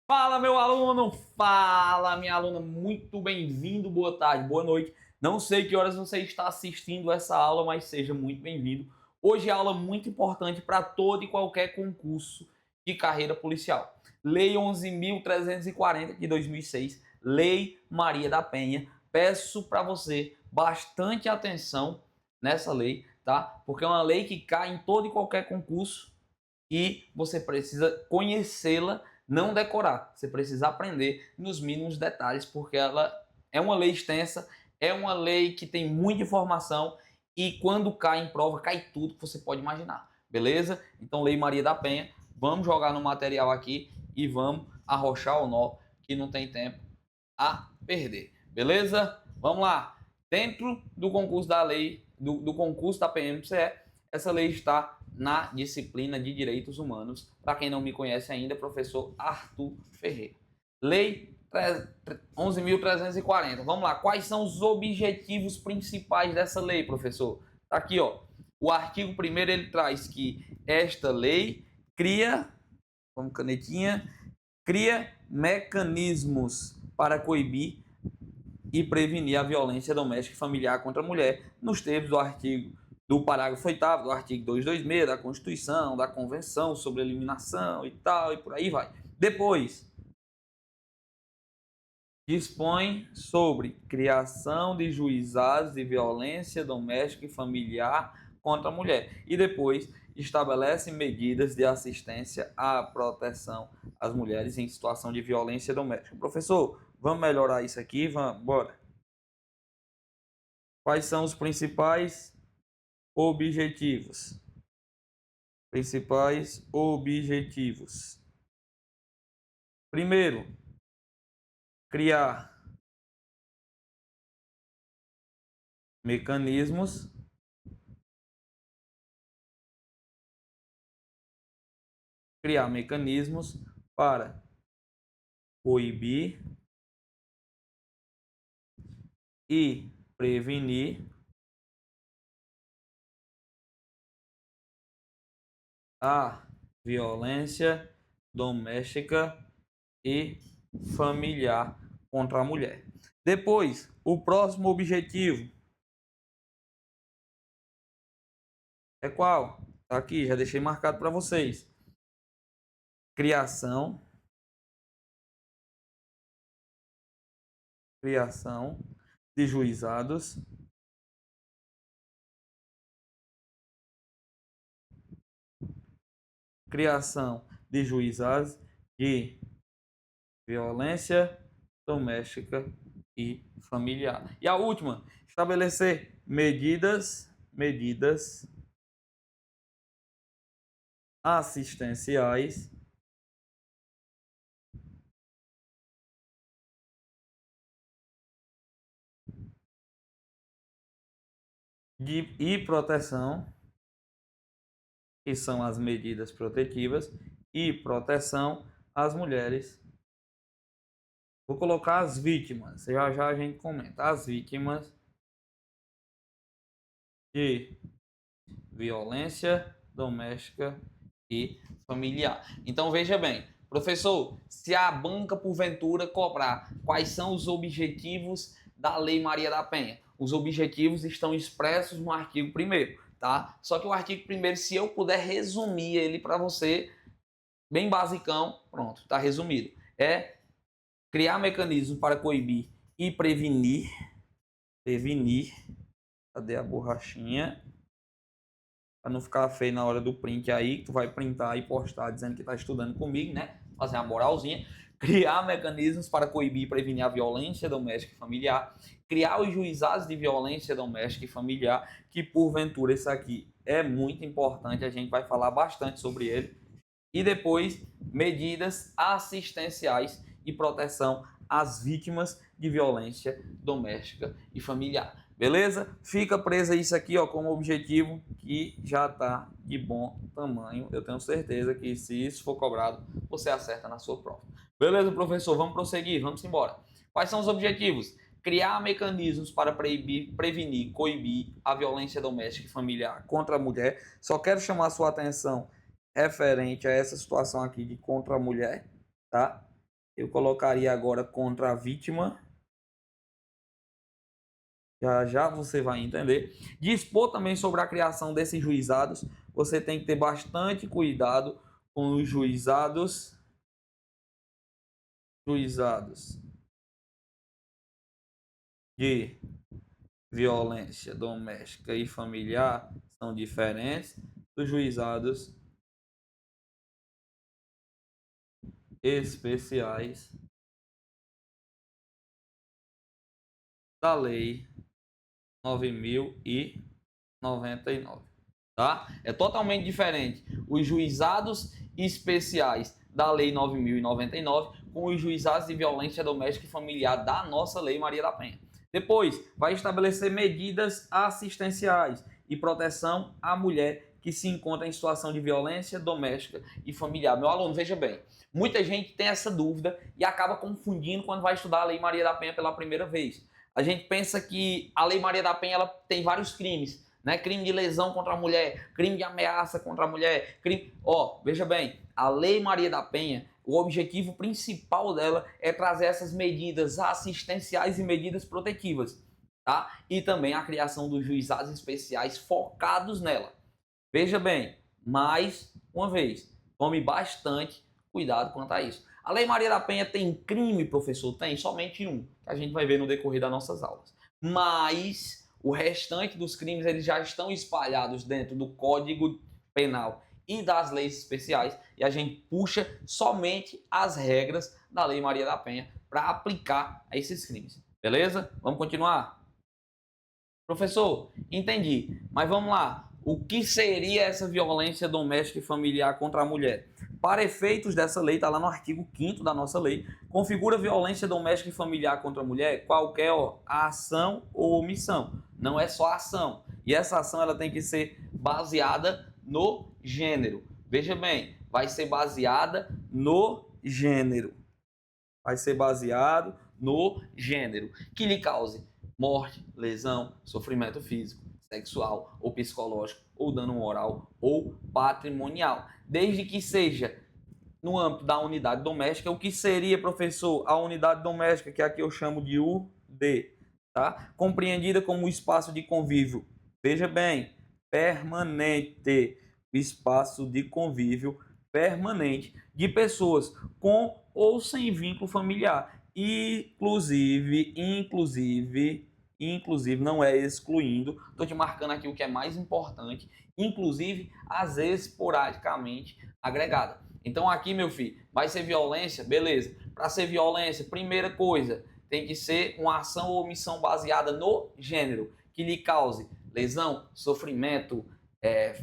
Fala, meu aluno! Fala, minha aluna! Muito bem-vindo, boa tarde, boa noite. Não sei que horas você está assistindo essa aula, mas seja muito bem-vindo. Hoje é aula muito importante para todo e qualquer concurso de carreira policial. Lei 11.340 de 2006, Lei Maria da Penha. Peço para você bastante atenção nessa lei, tá? Porque é uma lei que cai em todo e qualquer concurso e você precisa conhecê-la, não decorar. Você precisa aprender nos mínimos detalhes, porque ela é uma lei extensa, é uma lei que tem muita informação e quando cai em prova, cai tudo que você pode imaginar. Beleza? Então, Lei Maria da Penha, vamos jogar no material aqui e vamos arrochar o nó, que não tem tempo a perder. Beleza? Vamos lá. Dentro do concurso da lei, do concurso da PMCE, essa lei está na disciplina de Direitos Humanos. Para quem não me conhece ainda, professor Arthur Ferreira. Lei 11.340. Vamos lá. Quais são os objetivos principais dessa lei, professor? Tá aqui, ó. O artigo 1º ele traz que esta lei cria, vamos canetinha, cria mecanismos para coibir e prevenir a violência doméstica e familiar contra a mulher, nos termos do parágrafo 8º do artigo 226 da Constituição, da Convenção sobre a Eliminação e tal, e por aí vai. Depois, dispõe sobre criação de juizados de violência doméstica e familiar contra a mulher. E depois, estabelece medidas de assistência à proteção às mulheres em situação de violência doméstica. Professor, vamos melhorar isso aqui? Vamos, bora. Quais são os principais objetivos? Principais objetivos. Primeiro, criar mecanismos para coibir e prevenir a violência doméstica e familiar contra a mulher. Depois, o próximo objetivo é qual? Tá aqui, já deixei marcado para vocês. Criação de juizados de violência doméstica e familiar. E a última, estabelecer medidas assistenciais e proteção, que são as medidas protetivas, e proteção às mulheres. Vou colocar as vítimas, já já a gente comenta. As vítimas de violência doméstica e familiar. Então veja bem, professor, se a banca porventura cobrar quais são os objetivos da Lei Maria da Penha, os objetivos estão expressos no artigo 1º, tá? Só que o artigo 1º, se eu puder resumir ele para você, bem basicão, pronto, tá resumido. É criar mecanismos para coibir e prevenir, cadê a borrachinha? Para não ficar feio na hora do print aí, tu vai printar e postar dizendo que está estudando comigo, né? Fazer uma moralzinha. Criar mecanismos para coibir e prevenir a violência doméstica e familiar. Criar os juizados de violência doméstica e familiar, que porventura isso aqui é muito importante, a gente vai falar bastante sobre ele. E depois, medidas assistenciais e proteção às vítimas de violência doméstica e familiar. Beleza? Fica presa isso aqui, ó, como objetivo que já está de bom tamanho. Eu tenho certeza que se isso for cobrado, você acerta na sua prova. Beleza, professor? Vamos prosseguir, vamos embora. Quais são os objetivos? Criar mecanismos para prevenir, coibir a violência doméstica e familiar contra a mulher. Só quero chamar a sua atenção referente a essa situação aqui de contra a mulher, tá? Eu colocaria agora contra a vítima. Já já você vai entender. Dispor também sobre a criação desses juizados. Você tem que ter bastante cuidado com os juizados de violência doméstica e familiar são diferentes dos juizados especiais da Lei 9.099, tá? É totalmente diferente os juizados especiais da Lei 9.099 com os juizados de violência doméstica e familiar da nossa Lei Maria da Penha. Depois, vai estabelecer medidas assistenciais e proteção à mulher que se encontra em situação de violência doméstica e familiar. Meu aluno, veja bem, muita gente tem essa dúvida e acaba confundindo quando vai estudar a Lei Maria da Penha pela primeira vez. A gente pensa que a Lei Maria da Penha ela tem vários crimes, né? Crime de lesão contra a mulher, crime de ameaça contra a mulher, crime... veja bem, a Lei Maria da Penha, o objetivo principal dela é trazer essas medidas assistenciais e medidas protetivas, tá? E também a criação dos juizados especiais focados nela. Veja bem, mais uma vez, tome bastante cuidado quanto a isso. A Lei Maria da Penha tem crime, professor? Tem somente um, que a gente vai ver no decorrer das nossas aulas. Mas o restante dos crimes eles já estão espalhados dentro do Código Penal e das leis especiais, e a gente puxa somente as regras da Lei Maria da Penha para aplicar a esses crimes. Beleza? Vamos continuar? Professor, entendi, mas vamos lá. O que seria essa violência doméstica e familiar contra a mulher? Para efeitos dessa lei, está lá no artigo 5º da nossa lei, configura violência doméstica e familiar contra a mulher qualquer ação ou omissão. Não é só ação. E essa ação ela tem que ser baseada no gênero. Veja bem, vai ser baseada no gênero. Vai ser baseado no gênero. Que lhe cause morte, lesão, sofrimento físico, sexual ou psicológico, ou dano moral ou patrimonial. Desde que seja no âmbito da unidade doméstica. O que seria, professor, a unidade doméstica, que aqui eu chamo de UD, tá? Compreendida como um espaço de convívio, veja bem, permanente, espaço de convívio permanente de pessoas com ou sem vínculo familiar, inclusive não é excluindo, estou te marcando aqui o que é mais importante, inclusive às vezes esporadicamente agregada. Então aqui, meu filho, vai ser violência, beleza. Para ser violência, primeira coisa, tem que ser uma ação ou omissão baseada no gênero, que lhe cause lesão, sofrimento,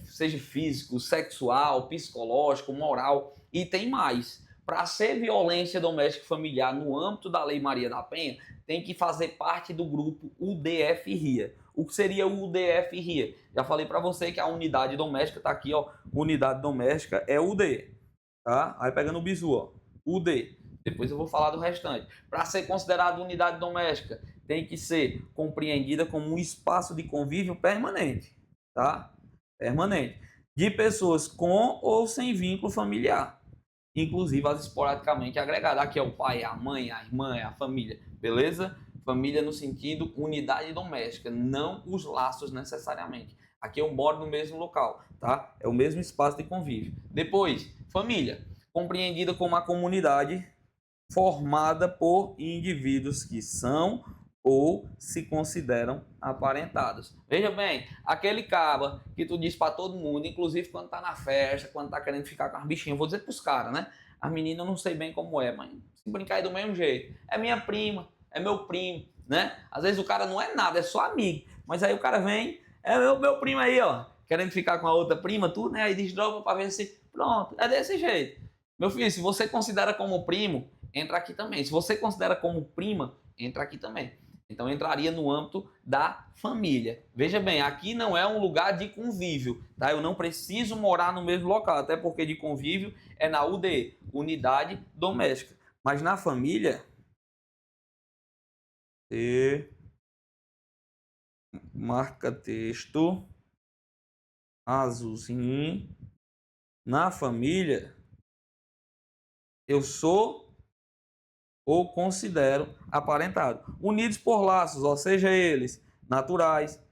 seja físico, sexual, psicológico, moral, e tem mais. Para ser violência doméstica e familiar no âmbito da Lei Maria da Penha, tem que fazer parte do grupo UDF-RIA. O que seria o UDF-RIA? Já falei para você que a unidade doméstica está aqui, ó. Unidade doméstica é UD, tá? Aí pegando o bizu, ó. UD. Depois eu vou falar do restante. Para ser considerado unidade doméstica, tem que ser compreendida como um espaço de convívio permanente, tá? Permanente. De pessoas com ou sem vínculo familiar, inclusive as esporadicamente agregadas. Aqui é o pai, a mãe, a irmã, a família, beleza? Família no sentido unidade doméstica, não os laços necessariamente. Aqui eu moro no mesmo local, tá? É o mesmo espaço de convívio. Depois, família, compreendida como a comunidade formada por indivíduos que são ou se consideram aparentados. Veja bem, aquele caba que tu diz para todo mundo, inclusive quando tá na festa, quando tá querendo ficar com as bichinhas, vou dizer pros caras, né? As meninas eu não sei bem como é, mas se brincar aí do mesmo jeito. É minha prima, é meu primo, né? Às vezes o cara não é nada, é só amigo. Mas aí o cara vem, é meu primo aí, ó, querendo ficar com a outra prima, tudo, né? Aí desdobra para ver se... Pronto, é desse jeito. Meu filho, se você considera como primo, entra aqui também. Se você considera como prima, entra aqui também. Então entraria no âmbito da família. Veja bem, aqui não é um lugar de convívio, tá? Eu não preciso morar no mesmo local, até porque de convívio é na UD, unidade doméstica. Mas na família, marca texto azulzinho. Na família, eu sou ou consideram aparentado. Unidos por laços, ou seja, eles naturais,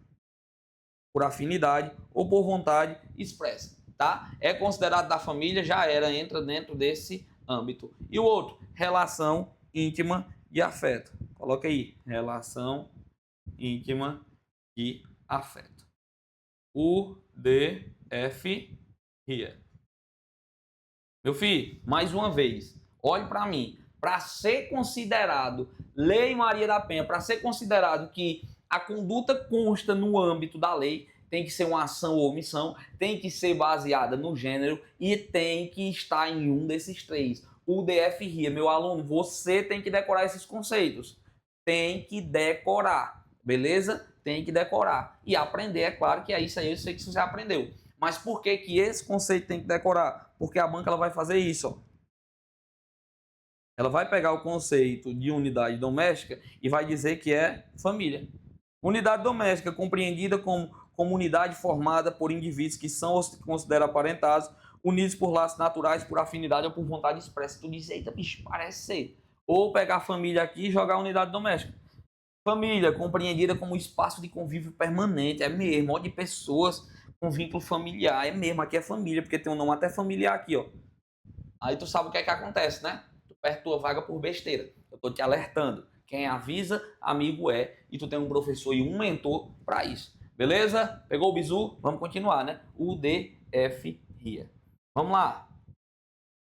por afinidade ou por vontade expressa, tá? É considerado da família, já era, entra dentro desse âmbito. E o outro, relação íntima de afeto. Coloca aí, relação íntima de afeto. U, D, F, RIA. Meu filho, mais uma vez, olhe para mim. Para ser considerado Lei Maria da Penha, para ser considerado que a conduta consta no âmbito da lei, tem que ser uma ação ou omissão, tem que ser baseada no gênero e tem que estar em um desses três. O DF RIA, meu aluno, você tem que decorar esses conceitos. Tem que decorar, beleza? Tem que decorar. E aprender, é claro que é isso aí, eu sei que você já aprendeu. Mas por que que esse conceito tem que decorar? Porque a banca ela vai fazer isso, ó. Ela vai pegar o conceito de unidade doméstica e vai dizer que é família. Unidade doméstica, compreendida como comunidade formada por indivíduos que são ou se consideram aparentados, unidos por laços naturais, por afinidade ou por vontade expressa. Tu diz, eita, bicho, parece ser. Ou pegar a família aqui e jogar a unidade doméstica. Família, compreendida como espaço de convívio permanente, é mesmo, ó, de pessoas com vínculo familiar, é mesmo, aqui é família, porque tem um nome até familiar aqui, ó. Aí tu sabe o que é que acontece, né? Tu perde tua vaga por besteira. Eu tô te alertando. Quem avisa, amigo é. E tu tem um professor e um mentor para isso. Beleza? Pegou o bizu? Vamos continuar, né? U, D, F, RIA. Vamos lá.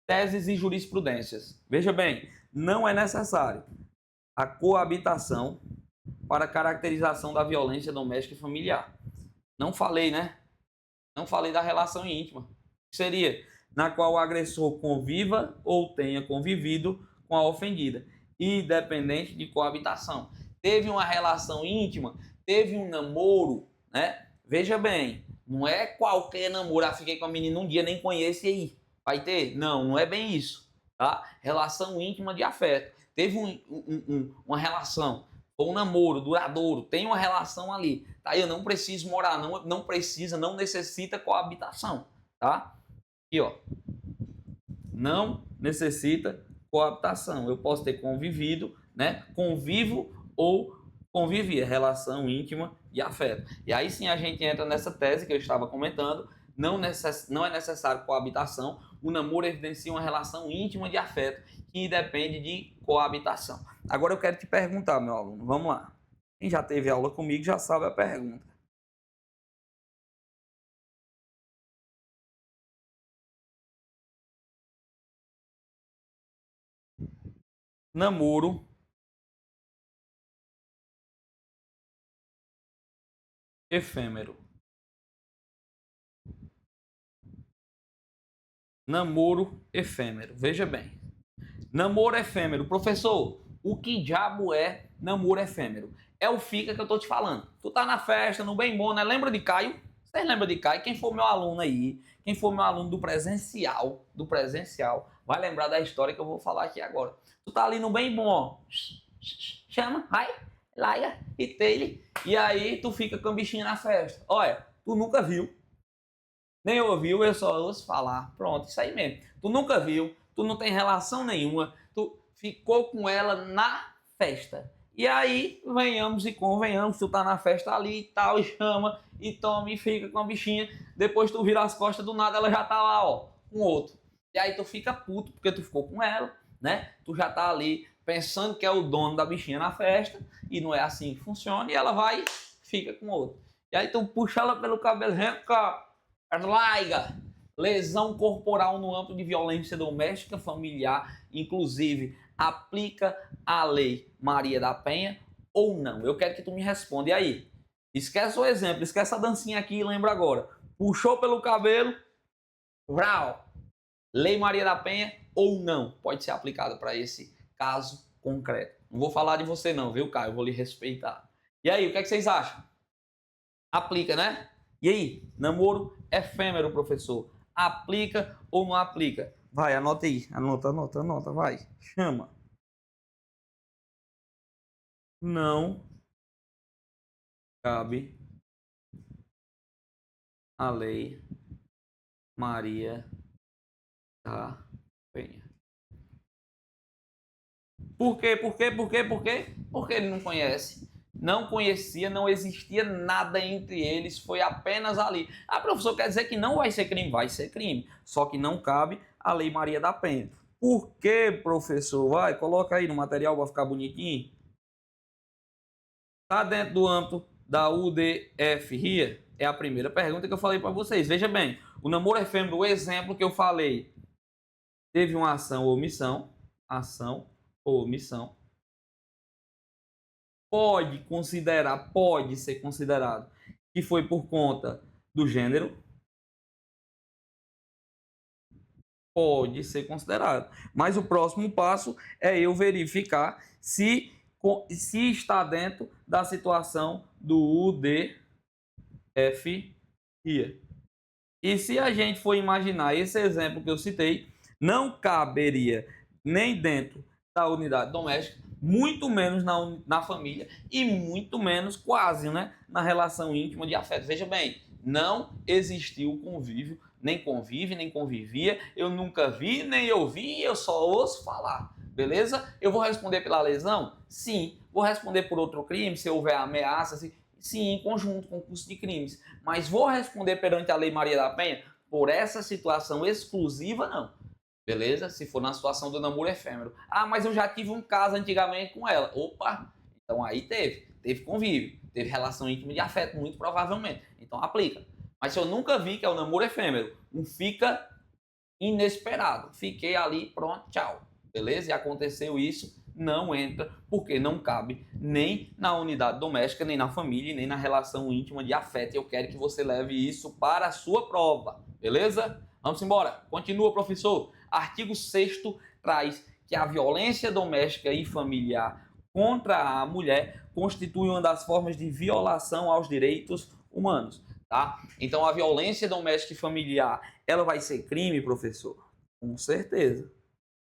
Teses e jurisprudências. Veja bem, não é necessário a coabitação para caracterização da violência doméstica e familiar. Não falei, né? Não falei da relação íntima. Seria na qual o agressor conviva ou tenha convivido com a ofendida, independente de coabitação. Teve uma relação íntima, teve um namoro, né? Veja bem, não é qualquer namoro. Ah, fiquei com a menina um dia, nem conheço e aí. Vai ter? Não, não é bem isso. Tá? Relação íntima de afeto. Teve uma relação, ou um namoro duradouro, tem uma relação ali. Tá? Eu não preciso morar, não precisa, não necessita coabitação. Tá? Aqui, ó. Não necessita coabitação. Eu posso ter convivido, né? Convivo ou convivia, relação íntima e afeto. E aí sim a gente entra nessa tese que eu estava comentando, não é necessário coabitação, o namoro evidencia uma relação íntima de afeto que depende de coabitação. Agora eu quero te perguntar, meu aluno, vamos lá. Quem já teve aula comigo já sabe a pergunta. Namoro efêmero. Namoro efêmero. Veja bem. Namoro efêmero. Professor, o que diabo é namoro efêmero? É o fica que eu tô te falando. Tu tá na festa, no bem bom, né? Lembra de Caio? Vocês lembram de Caio? Quem for meu aluno aí, quem for meu aluno do presencial, vai lembrar da história que eu vou falar aqui agora. Tu tá ali no bem bom, ó. Chama, vai, laia e tele. E aí tu fica com a bichinha na festa. Olha, tu nunca viu, nem ouviu, eu só ouço falar. Pronto, isso aí mesmo. Tu nunca viu, tu não tem relação nenhuma, tu ficou com ela na festa. E aí, venhamos e convenhamos, tu tá na festa ali e tal, e chama, e toma, e fica com a bichinha. Depois tu vira as costas do nada, ela já tá lá, ó, com outro. E aí tu fica puto, porque tu ficou com ela, né? Tu já tá ali pensando que é o dono da bichinha na festa, e não é assim que funciona, e ela vai e fica com outro. E aí tu puxa ela pelo cabelo, vem cá, Laiga, lesão corporal no âmbito de violência doméstica familiar, inclusive, aplica a lei Maria da Penha ou não? Eu quero que tu me responda. E aí? Esquece o exemplo, esquece a dancinha aqui e lembra agora. Puxou pelo cabelo, vrau, lei Maria da Penha ou não? Pode ser aplicada para esse caso concreto. Não vou falar de você não, viu, Caio? Eu vou lhe respeitar. E aí, o que é que vocês acham? Aplica, né? E aí, namoro efêmero, professor. Aplica ou não aplica? Vai, anota aí. Anota, anota, anota, vai. Chama. Não cabe a lei Maria da Penha. Por quê? Por quê? Por quê? Por quê? Porque ele não conhece. Não conhecia, não existia nada entre eles, foi apenas ali. Ah, professor, quer dizer que não vai ser crime? Vai ser crime, só que não cabe a Lei Maria da Penha. Por quê, professor? Vai, coloca aí no material, vai ficar bonitinho. Está dentro do âmbito da UDF-RIA? É a primeira pergunta que eu falei para vocês. Veja bem, o namoro efêmero, o exemplo que eu falei, teve uma ação ou omissão, pode ser considerado que foi por conta do gênero, pode ser considerado. Mas o próximo passo é eu verificar se está dentro da situação do UDF-RIA. E se a gente for imaginar esse exemplo que eu citei, não caberia nem dentro da unidade doméstica, muito menos na família e muito menos quase, né, na relação íntima de afeto. Veja bem, não existiu convívio, nem convive, nem convivia, eu nunca vi, nem ouvi, eu só ouço falar. Beleza? Eu vou responder pela lesão? Sim. Vou responder por outro crime, se houver ameaça, sim, em conjunto com o curso de crimes. Mas vou responder perante a Lei Maria da Penha por essa situação exclusiva, não. Beleza? Se for na situação do namoro efêmero. Ah, mas eu já tive um caso antigamente com ela. Opa! Então aí teve convívio, teve relação íntima de afeto, muito provavelmente. Então aplica. Mas se eu nunca vi que é o namoro efêmero, um fica inesperado. Fiquei ali, pronto, tchau. Beleza? E aconteceu isso, não entra, porque não cabe nem na unidade doméstica, nem na família, nem na relação íntima de afeto. Eu quero que você leve isso para a sua prova. Beleza? Vamos embora. Continua, professor. Artigo 6º traz que a violência doméstica e familiar contra a mulher constitui uma das formas de violação aos direitos humanos. Tá? Então, a violência doméstica e familiar, ela vai ser crime, professor? Com certeza.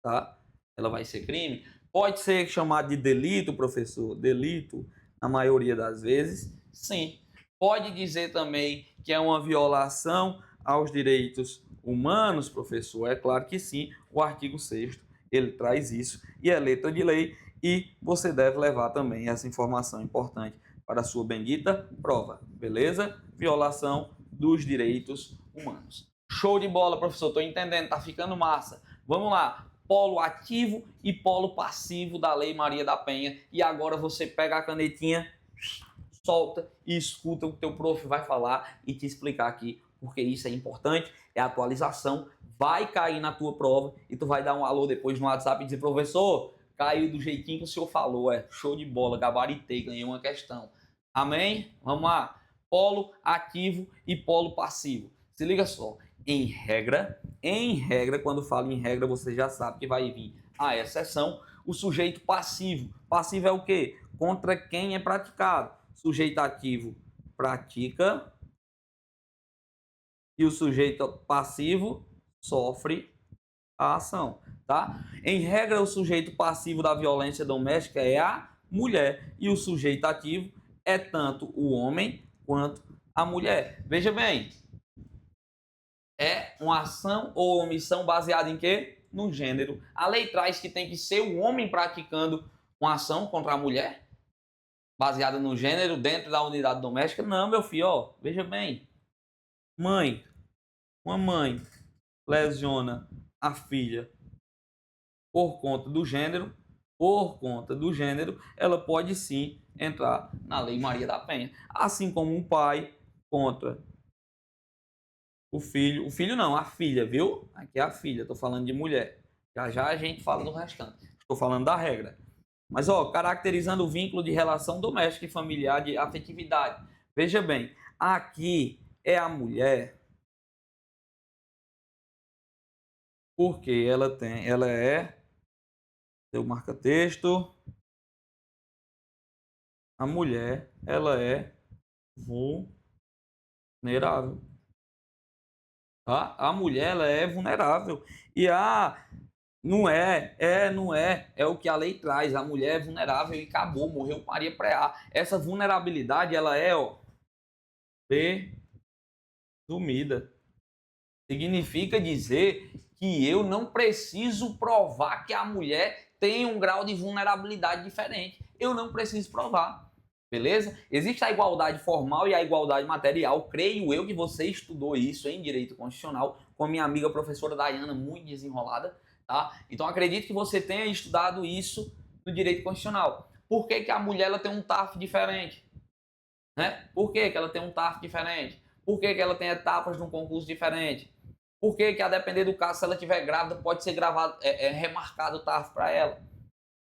Tá? Ela vai ser crime? Pode ser chamado de delito, professor? Delito, na maioria das vezes, sim. Pode dizer também que é uma violação aos direitos humanos, professor? É claro que sim. O artigo 6º, ele traz isso, e é letra de lei, e você deve levar também essa informação importante para a sua bendita prova, beleza? Violação dos direitos humanos. Show de bola, professor, estou entendendo, tá ficando massa. Vamos lá, polo ativo e polo passivo da Lei Maria da Penha. E agora você pega a canetinha, solta e escuta o que o teu prof vai falar e te explicar aqui, porque isso é importante, é atualização, vai cair na tua prova e tu vai dar um alô depois no WhatsApp e dizer, professor, caiu do jeitinho que o senhor falou, show de bola, gabaritei, ganhei uma questão. Amém? Vamos lá. Polo ativo e polo passivo. Se liga só, em regra, quando falo em regra, você já sabe que vai vir a exceção, o sujeito passivo. Passivo é o quê? Contra quem é praticado. Sujeito ativo pratica e o sujeito passivo sofre a ação, tá? Em regra, o sujeito passivo da violência doméstica é a mulher e o sujeito ativo é tanto o homem quanto a mulher. Veja bem, é uma ação ou omissão baseada em quê? No gênero. A lei traz que tem que ser o homem praticando uma ação contra a mulher, baseada no gênero, dentro da unidade doméstica. Não, meu filho, ó, veja bem. Uma mãe lesiona a filha por conta do gênero, ela pode sim entrar na Lei Maria da Penha. Assim como um pai contra o filho não, a filha, viu? Aqui é a filha, tô falando de mulher. Já já a gente fala do restante. Estou falando da regra. Mas, ó, caracterizando o vínculo de relação doméstica e familiar de afetividade. Veja bem, aqui é a mulher porque ela é, eu marca texto, a mulher, ela é vulnerável. Tá? A mulher, ela é vulnerável. E não é o que a lei traz. A mulher é vulnerável e acabou, morreu Maria Preá. Essa vulnerabilidade, ela é, presumida. Significa dizer que eu não preciso provar que a mulher tem um grau de vulnerabilidade diferente. Eu não preciso provar. Beleza? Existe a igualdade formal e a igualdade material. Creio eu que você estudou isso em Direito Constitucional com a minha amiga professora Dayana, muito desenrolada. Tá? Então acredito que você tenha estudado isso no Direito Constitucional. Por que, que a mulher ela tem um TAF diferente? Né? Por que, que ela tem um TAF diferente? Por que, que ela tem etapas de um concurso diferente? Por que, que a depender do caso, se ela estiver grávida, pode ser remarcado o TAF para ela?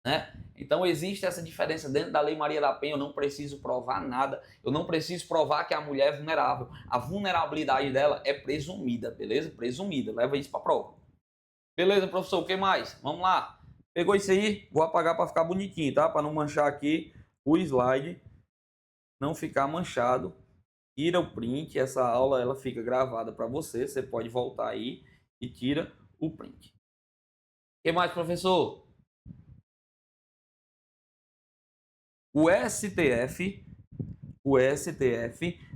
Né? Então existe essa diferença dentro da Lei Maria da Penha. Eu não preciso provar nada, eu não preciso provar que a mulher é vulnerável. A vulnerabilidade dela é presumida, beleza? Presumida, leva isso para prova. Beleza, professor, o que mais? Vamos lá. Pegou isso aí? Vou apagar para ficar bonitinho, tá? Para não manchar aqui o slide, não ficar manchado. Tira o print, essa aula ela fica gravada para você, você pode voltar aí e tira o print. O que mais, professor? O STF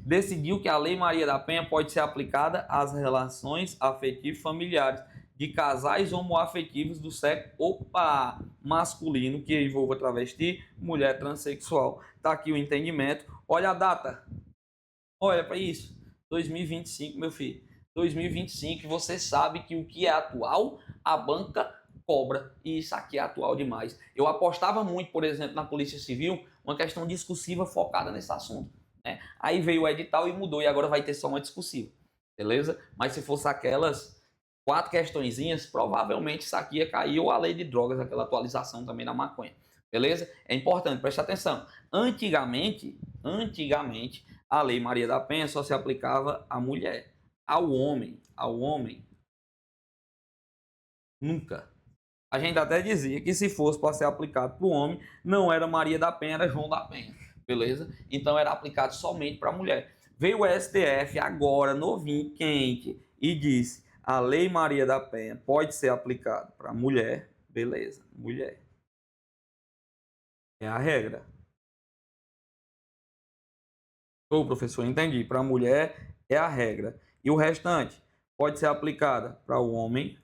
decidiu que a Lei Maria da Penha pode ser aplicada às relações afetivas familiares de casais homoafetivos do sexo masculino que envolva travesti, mulher transexual. Tá aqui o entendimento. Olha a data. Olha para isso. 2025, meu filho. 2025, você sabe que o que é atual, a banca cobra, e isso aqui é atual demais. Eu apostava muito, por exemplo, na Polícia Civil, uma questão discursiva focada nesse assunto. Né? Aí veio o edital e mudou, e agora vai ter só uma discursiva, beleza? Mas se fosse aquelas 4 questõezinhas, provavelmente isso aqui ia cair, ou a lei de drogas, aquela atualização também da maconha, beleza? É importante, preste atenção. Antigamente, a Lei Maria da Penha só se aplicava à mulher. Ao homem, nunca. A gente até dizia que se fosse para ser aplicado para o homem, não era Maria da Penha, era João da Penha, beleza? Então era aplicado somente para a mulher. Veio o STF agora, novinho, quente, e disse: a Lei Maria da Penha pode ser aplicada para a mulher, beleza, mulher. É a regra. Ô, professor, entendi. Para a mulher é a regra. E o restante pode ser aplicada para o homem,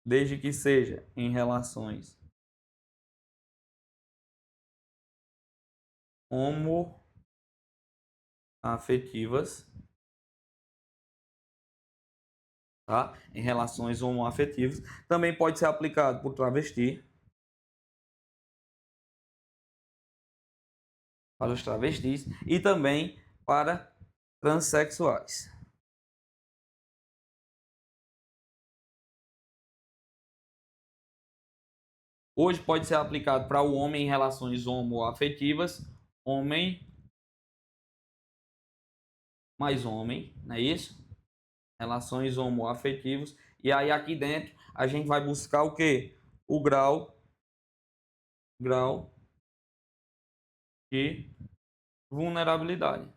desde que seja em relações homoafetivas, tá? Em relações homoafetivas. Também pode ser aplicado por travesti, para os travestis, e também para transexuais. Hoje pode ser aplicado para o homem em relações homoafetivas, homem mais homem, não é isso? Relações homoafetivas. E aí aqui dentro a gente vai buscar o quê? O grau de vulnerabilidade.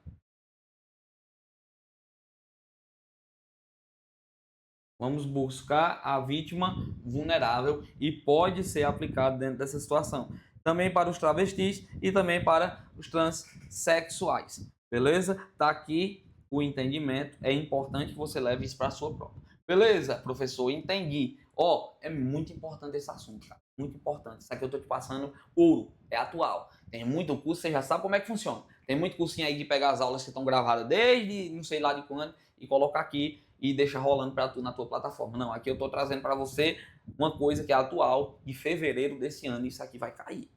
Vamos buscar a vítima vulnerável e pode ser aplicado dentro dessa situação. Também para os travestis e também para os transexuais. Beleza? Tá aqui o entendimento. É importante que você leve isso para a sua prova. Beleza, professor? Entendi. Ó, é muito importante esse assunto, cara. Muito importante. Isso aqui eu tô te passando ouro. É atual. Tem muito curso, você já sabe como é que funciona. Tem muito cursinho aí de pegar as aulas que estão gravadas desde não sei lá de quando e colocar aqui e deixa rolando para tu na tua plataforma. Não, aqui eu estou trazendo para você uma coisa que é atual, de fevereiro desse ano, e isso aqui vai cair.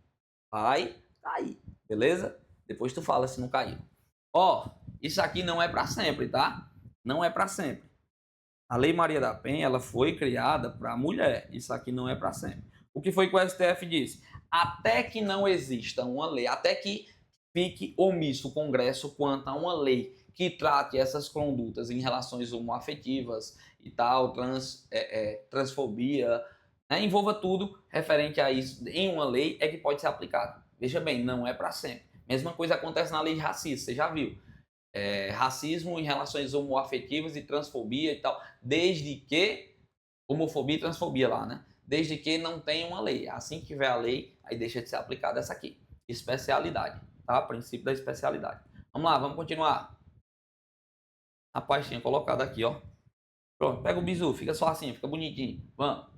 Vai cair, beleza? Depois tu fala se não caiu. Ó, isso aqui não é para sempre, tá? Não é para sempre. A Lei Maria da Penha, ela foi criada para a mulher. Isso aqui não é para sempre. O que foi que o STF disse? Até que não exista uma lei, até que fique omisso o Congresso quanto a uma lei que trate essas condutas em relações homoafetivas e tal, transfobia, né? Envolva tudo referente a isso em uma lei, é que pode ser aplicado. Veja bem, não é para sempre. Mesma coisa acontece na lei de racismo, você já viu. Racismo em relações homoafetivas e transfobia e tal, desde que, homofobia e transfobia lá, né? Desde que não tenha uma lei. Assim que tiver a lei, aí deixa de ser aplicada essa aqui. Especialidade, tá? Princípio da especialidade. Vamos lá, vamos continuar. A pastinha colocada aqui, ó. Pronto, pega o bizu, fica só assim, fica bonitinho. Vamos.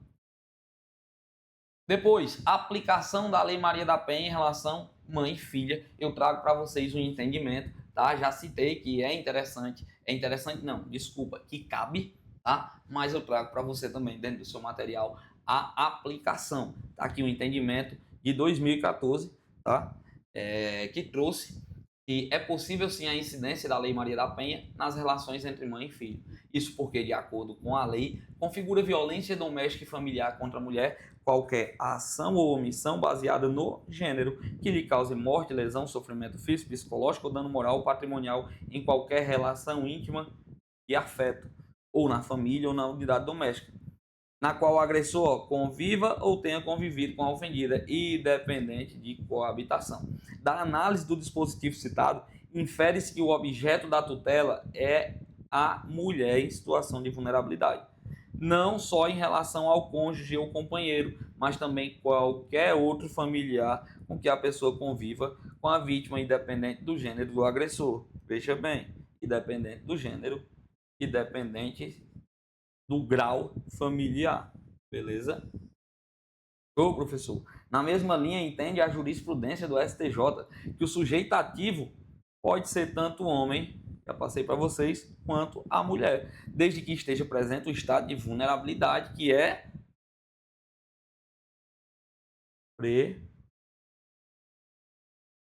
Depois, aplicação da Lei Maria da Penha em relação mãe e filha. Eu trago para vocês um entendimento, tá? Já citei que é interessante não, desculpa, que cabe, tá? Mas eu trago para você também, dentro do seu material, a aplicação. Tá aqui o entendimento de 2014, tá? Que trouxe que é possível sim a incidência da Lei Maria da Penha nas relações entre mãe e filho. Isso porque, de acordo com a lei, configura violência doméstica e familiar contra a mulher qualquer ação ou omissão baseada no gênero que lhe cause morte, lesão, sofrimento físico, psicológico ou dano moral ou patrimonial em qualquer relação íntima e afeto, ou na família ou na unidade doméstica, na qual o agressor conviva ou tenha convivido com a ofendida, independente de coabitação. Da análise do dispositivo citado, infere-se que o objeto da tutela é a mulher em situação de vulnerabilidade, não só em relação ao cônjuge ou companheiro, mas também qualquer outro familiar com que a pessoa conviva com a vítima, independente do gênero do agressor. Veja bem, independente do gênero, independente do grau familiar. Beleza? Ô, professor, na mesma linha entende a jurisprudência do STJ que o sujeito ativo pode ser tanto o homem, já passei para vocês, quanto a mulher, desde que esteja presente o estado de vulnerabilidade, que é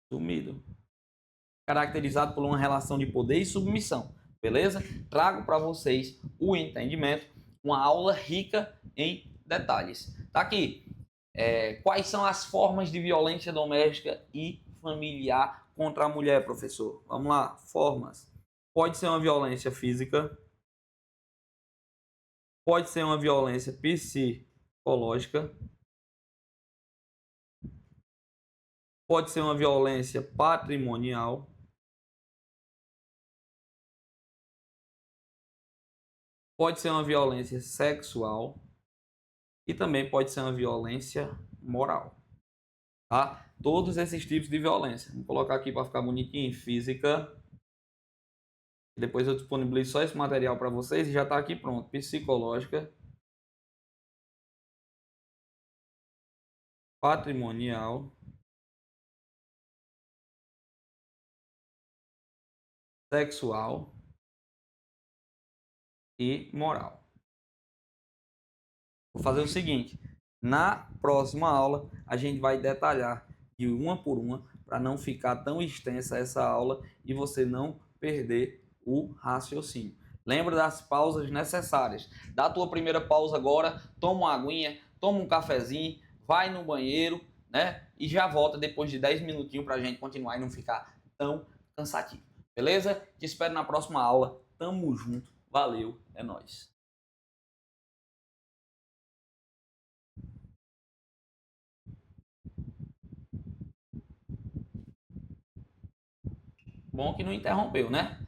presumido, caracterizado por uma relação de poder e submissão. Beleza? Trago para vocês o entendimento, uma aula rica em detalhes. Tá aqui. Quais são as formas de violência doméstica e familiar contra a mulher, professor? Vamos lá, formas. Pode ser uma violência física, pode ser uma violência psicológica, pode ser uma violência patrimonial, pode ser uma violência sexual e também pode ser uma violência moral, tá? Todos esses tipos de violência. Vou colocar aqui para ficar bonitinho, física. Depois eu disponibilizo só esse material para vocês e já está aqui pronto. Psicológica, patrimonial, sexual e moral. Vou fazer o seguinte, na próxima aula a gente vai detalhar de uma por uma para não ficar tão extensa essa aula e você não perder o raciocínio. Lembra das pausas necessárias. Dá a tua primeira pausa agora, toma uma aguinha, toma um cafezinho, vai no banheiro, né? E já volta depois de 10 minutinhos para a gente continuar e não ficar tão cansativo. Beleza? Te espero na próxima aula. Tamo junto. Valeu. É nóis. Bom que não interrompeu, né?